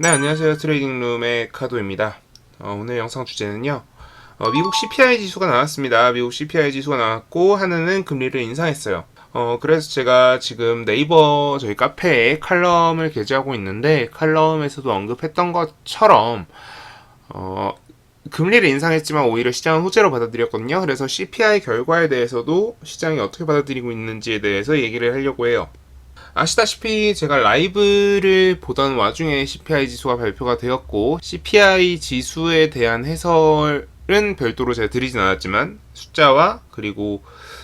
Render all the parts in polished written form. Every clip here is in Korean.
네, 안녕하세요. 트레이딩룸의 카도입니다. 오늘 영상 주제는요. 미국 CPI 지수가 나왔습니다. 미국 CPI 지수가 나왔고 하느는 금리를 인상했어요. 그래서 제가 지금 네이버 저희 카페에 칼럼을 게재하고 있는데 칼럼에서도 언급했던 것처럼 금리를 인상했지만 오히려 시장은 호재로 받아들였거든요. 그래서 CPI 결과에 대해서도 시장이 어떻게 받아들이고 있는지에 대해서 얘기를 하려고 해요. 아시다시피 제가 라이브를 보던 와중에 CPI 지수가 발표가 되었고 CPI 지수에 대한 해설은 별도로 제가 드리진 않았지만 숫자와 그리고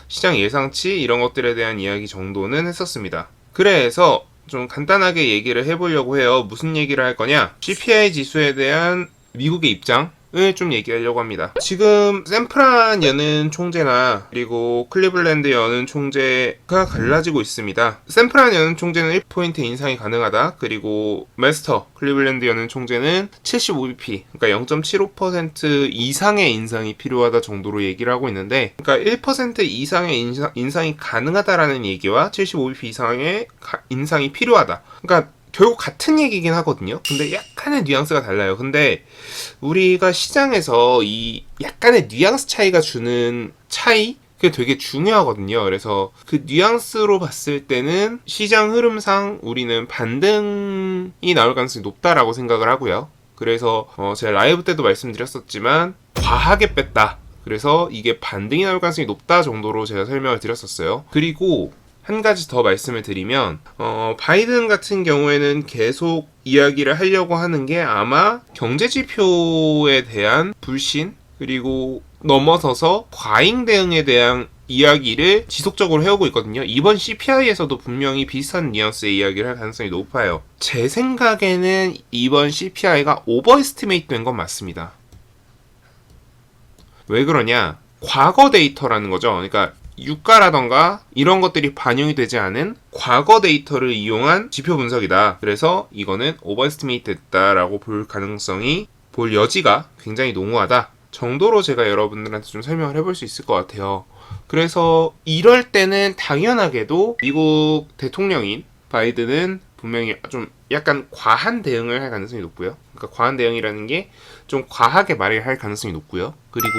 시장 예상치 이런 것들에 대한 이야기 정도는 했었습니다. 그래서 좀 간단하게 얘기를 해보려고 해요. 무슨 얘기를 할 거냐? CPI 지수에 대한 미국의 입장 을 좀 얘기하려고 합니다. 지금 샌프란 여는 총재나 그리고 클리블랜드 여는 총재가 갈라지고 있습니다. 샌프란 여는 총재는 1포인트 인상이 가능하다. 그리고 메스터 클리블랜드 여는 총재는 75bp 그러니까 0.75% 이상의 인상이 필요하다 정도로 얘기를 하고 있는데, 그러니까 1% 이상의 인상이 가능하다라는 얘기와 75bp 이상의 인상이 필요하다, 그러니까 결국 같은 얘기긴 하거든요. 근데 약간의 뉘앙스가 달라요. 근데 우리가 시장에서 이 약간의 뉘앙스 차이가 주는 차이? 그게 되게 중요하거든요. 그래서 그 뉘앙스로 봤을 때는 시장 흐름상 우리는 반등이 나올 가능성이 높다라고 생각을 하고요. 그래서 제가 라이브 때도 말씀드렸었지만 과하게 뺐다. 그래서 이게 반등이 나올 가능성이 높다 정도로 제가 설명을 드렸었어요. 그리고 한 가지 더 말씀을 드리면 바이든 같은 경우에는 계속 이야기를 하려고 하는 게 아마 경제지표에 대한 불신 그리고 넘어서서 과잉 대응에 대한 이야기를 지속적으로 해오고 있거든요. 이번 CPI에서도 분명히 비슷한 뉘앙스의 이야기를 할 가능성이 높아요. 제 생각에는 이번 CPI가 오버에스티메이트 된 건 맞습니다. 왜 그러냐? 과거 데이터라는 거죠. 그러니까 유가라던가 이런 것들이 반영이 되지 않은 과거 데이터를 이용한 지표 분석이다. 그래서 이거는 오버에스티메이트 됐다라고 볼 여지가 굉장히 농후하다 정도로 제가 여러분들한테 좀 설명을 해볼 수 있을 것 같아요. 그래서 이럴 때는 당연하게도 미국 대통령인 바이든은 분명히 좀 약간 과한 대응을 할 가능성이 높고요. 그러니까 과한 대응이라는 게 좀 과하게 말을 할 가능성이 높고요. 그리고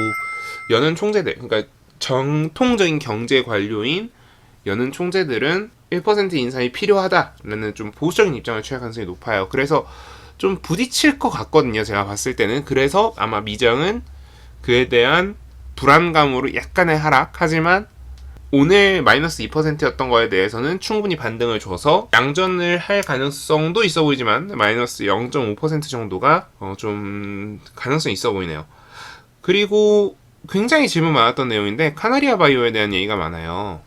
여는 총재들, 그러니까 정통적인 경제 관료인 여는 총재들은 1% 인상이 필요하다라는 좀 보수적인 입장을 취할 가능성이 높아요. 그래서 좀 부딪힐 것 같거든요. 제가 봤을 때는. 그래서 아마 미장은 그에 대한 불안감으로 약간의 하락, 하지만 오늘 마이너스 2%였던 거에 대해서는 충분히 반등을 줘서 양전을 할 가능성도 있어 보이지만 마이너스 0.5% 정도가 좀 가능성이 있어 보이네요. 그리고 굉장히 질문 많았던 내용인데 카나리아 바이오에 대한 얘기가 많아요.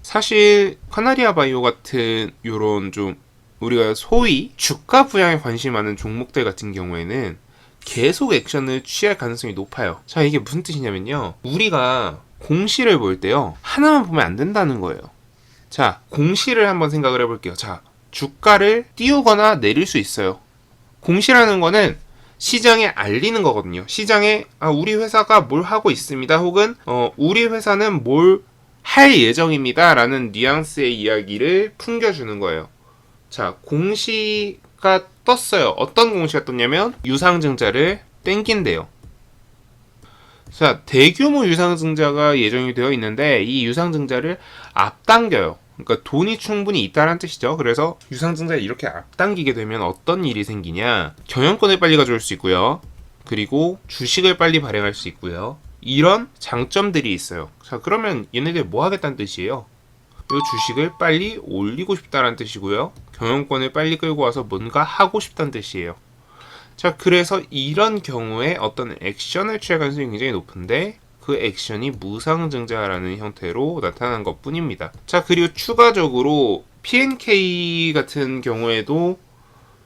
사실 카나리아 바이오 같은 요런 좀 우리가 소위 주가 부양에 관심이 많은 종목들 같은 경우에는 계속 액션을 취할 가능성이 높아요. 자, 이게 무슨 뜻이냐면요, 우리가 공시를 볼 때요 하나만 보면 안 된다는 거예요. 자, 공시를 한번 생각을 해볼게요. 자, 주가를 띄우거나 내릴 수 있어요. 공시라는 거는 시장에 알리는 거거든요. 시장에 우리 회사가 뭘 하고 있습니다. 혹은 우리 회사는 뭘 할 예정입니다. 라는 뉘앙스의 이야기를 풍겨주는 거예요. 자, 공시가 떴어요. 어떤 공시가 떴냐면 유상증자를 땡긴대요. 자, 대규모 유상증자가 예정이 되어 있는데 이 유상증자를 앞당겨요. 그러니까 돈이 충분히 있다는 뜻이죠. 그래서 유상증자를 이렇게 앞당기게 되면 어떤 일이 생기냐, 경영권을 빨리 가져올 수 있고요. 그리고 주식을 빨리 발행할 수 있고요. 이런 장점들이 있어요. 자, 그러면 얘네들 뭐 하겠다는 뜻이에요? 이 주식을 빨리 올리고 싶다는 뜻이고요. 경영권을 빨리 끌고 와서 뭔가 하고 싶다는 뜻이에요. 자, 그래서 이런 경우에 어떤 액션을 취할 가능성이 굉장히 높은데 그 액션이 무상증자라는 형태로 나타난 것 뿐입니다. 자, 그리고 추가적으로 P&K 같은 경우에도,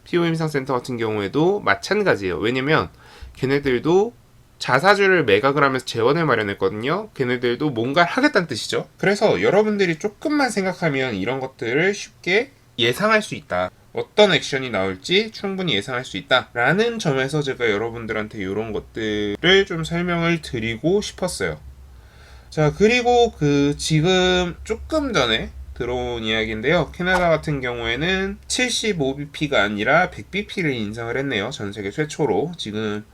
피부임상센터 같은 경우에도 마찬가지예요. 왜냐면 걔네들도 자사주를 매각을 하면서 재원을 마련했거든요. 걔네들도 뭔가를 하겠다는 뜻이죠. 그래서 여러분들이 조금만 생각하면 이런 것들을 쉽게 예상할 수 있다. 어떤 액션이 나올지 충분히 예상할 수 있다 라는 점에서 제가 여러분들한테 이런 것들을 좀 설명을 드리고 싶었어요. 자, 그리고 지금 조금 전에 들어온 이야기인데요. 캐나다 같은 경우에는 75bp가 아니라 100bp를 인상을 했네요. 전 세계 최초로. 지금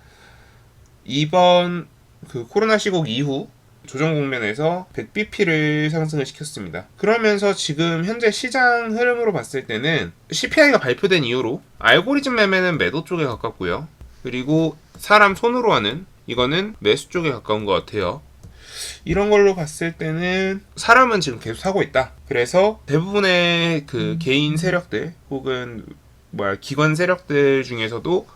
이번 그 코로나 시국 이후 조정 국면에서 100bp를 상승을 시켰습니다. 그러면서 지금 현재 시장 흐름으로 봤을 때는 CPI가 발표된 이후로 알고리즘 매매는 매도 쪽에 가깝고요. 그리고 사람 손으로 하는 이거는 매수 쪽에 가까운 것 같아요. 이런 걸로 봤을 때는 사람은 지금 계속 사고 있다. 그래서 대부분의 그 개인 세력들 혹은 기관 세력들 중에서도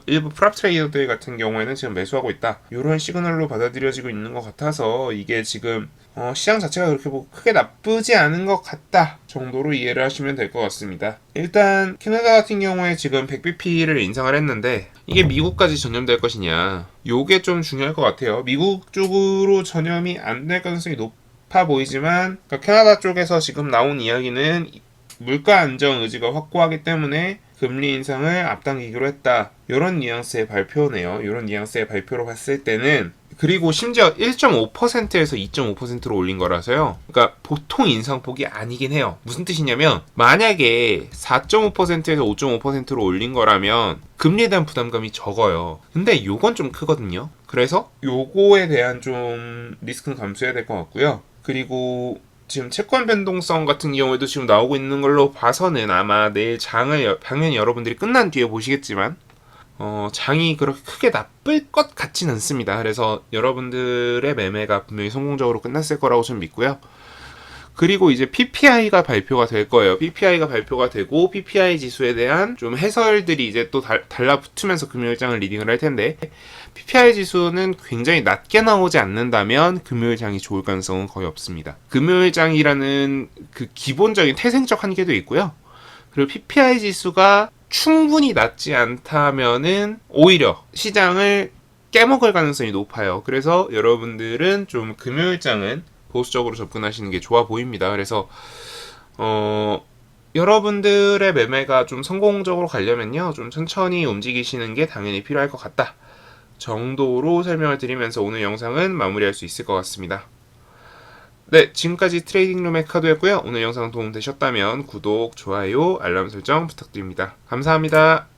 일부 프랍 트레이더들 같은 경우에는 지금 매수하고 있다. 이런 시그널로 받아들여지고 있는 것 같아서 이게 지금 시장 자체가 그렇게 크게 나쁘지 않은 것 같다 정도로 이해를 하시면 될 것 같습니다. 일단 캐나다 같은 경우에 지금 100bp를 인상을 했는데 이게 미국까지 전염될 것이냐, 요게 좀 중요할 것 같아요. 미국 쪽으로 전염이 안 될 가능성이 높아 보이지만, 그러니까 캐나다 쪽에서 지금 나온 이야기는 물가 안정 의지가 확고하기 때문에 금리 인상을 앞당기기로 했다. 이런 뉘앙스의 발표네요. 이런 뉘앙스의 발표로 봤을 때는, 그리고 심지어 1.5%에서 2.5%로 올린 거라서요. 그러니까 보통 인상폭이 아니긴 해요. 무슨 뜻이냐면 만약에 4.5%에서 5.5%로 올린 거라면 금리에 대한 부담감이 적어요. 근데 요건 좀 크거든요. 그래서 요거에 대한 좀 리스크는 감수해야 될 것 같고요. 그리고 지금 채권 변동성 같은 경우에도 지금 나오고 있는 걸로 봐서는 아마 내일 장을 당연히 여러분들이 끝난 뒤에 보시겠지만 장이 그렇게 크게 나쁠 것 같진 않습니다. 그래서 여러분들의 매매가 분명히 성공적으로 끝났을 거라고 저는 믿고요. 그리고 이제 PPI가 발표가 될 거예요. PPI가 발표가 되고 PPI 지수에 대한 좀 해설들이 이제 또 달라붙으면서 금요일장을 리딩을 할 텐데, PPI 지수는 굉장히 낮게 나오지 않는다면 금요일장이 좋을 가능성은 거의 없습니다. 금요일장이라는 그 기본적인 태생적 한계도 있고요. 그리고 PPI 지수가 충분히 낮지 않다면은 오히려 시장을 깨먹을 가능성이 높아요. 그래서 여러분들은 좀 금요일장은 보수적으로 접근하시는 게 좋아 보입니다. 그래서 여러분들의 매매가 좀 성공적으로 가려면요, 좀 천천히 움직이시는 게 당연히 필요할 것 같다 정도로 설명을 드리면서 오늘 영상은 마무리할 수 있을 것 같습니다. 네, 지금까지 트레이딩룸의 카도였고요. 오늘 영상 도움 되셨다면 구독, 좋아요, 알람 설정 부탁드립니다. 감사합니다.